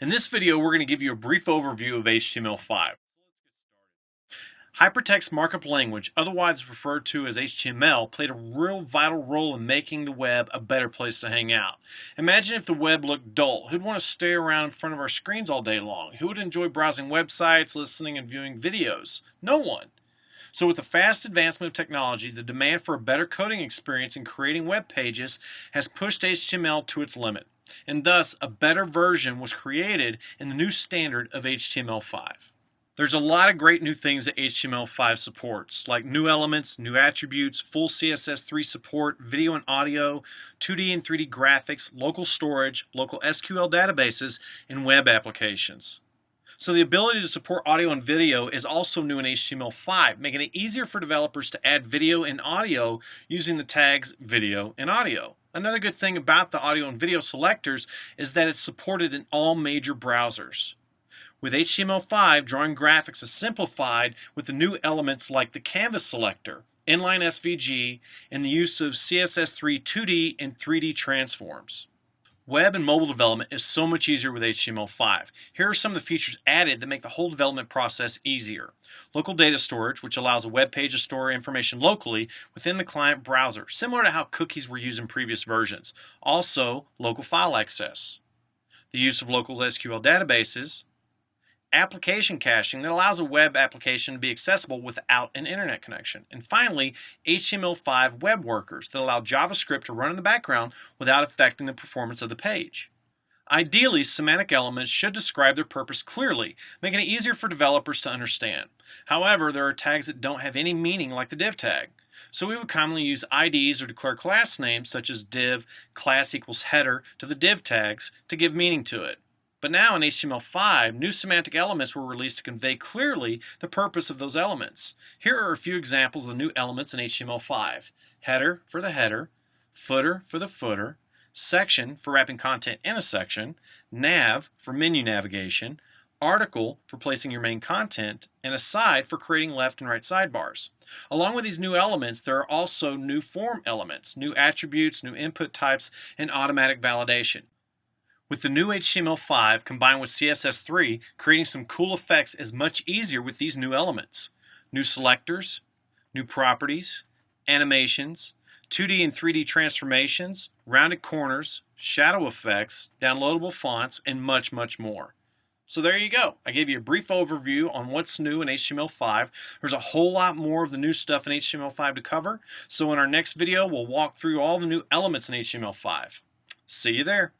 In this video, we're going to give you a brief overview of HTML5. Hypertext Markup Language, otherwise referred to as HTML, played a real vital role in making the web a better place to hang out. Imagine if the web looked dull. Who'd want to stay around in front of our screens all day long? Who would enjoy browsing websites, listening, and viewing videos? No one. So with the fast advancement of technology, the demand for a better coding experience in creating web pages has pushed HTML to its limit, and thus a better version was created in the new standard of HTML5. There's a lot of great new things that HTML5 supports, like new elements, new attributes, full CSS3 support, video and audio, 2D and 3D graphics, local storage, local SQL databases, and web applications. So the ability to support audio and video is also new in HTML5, making it easier for developers to add video and audio using the tags video and audio. Another good thing about the audio and video selectors is that it's supported in all major browsers. With HTML5, drawing graphics is simplified with the new elements like the canvas selector, inline SVG, and the use of CSS3 2D and 3D transforms. Web and mobile development is so much easier with HTML5. Here are some of the features added that make the whole development process easier. Local data storage, which allows a web page to store information locally within the client browser, similar to how cookies were used in previous versions. Also, local file access. The use of local SQL databases. Application caching that allows a web application to be accessible without an internet connection. And finally, HTML5 web workers that allow JavaScript to run in the background without affecting the performance of the page. Ideally, semantic elements should describe their purpose clearly, making it easier for developers to understand. However, there are tags that don't have any meaning like the div tag. So we would commonly use IDs or declare class names such as div class equals header to the div tags to give meaning to it. But now in HTML5, new semantic elements were released to convey clearly the purpose of those elements. Here are a few examples of the new elements in HTML5. Header for the header, footer for the footer, section for wrapping content in a section, nav for menu navigation, article for placing your main content, and aside for creating left and right sidebars. Along with these new elements, there are also new form elements, new attributes, new input types, and automatic validation. With the new HTML5 combined with CSS3, creating some cool effects is much easier with these new elements. New selectors, new properties, animations, 2D and 3D transformations, rounded corners, shadow effects, downloadable fonts, and much, much more. So there you go. I gave you a brief overview on what's new in HTML5. There's a whole lot more of the new stuff in HTML5 to cover. So in our next video, we'll walk through all the new elements in HTML5. See you there.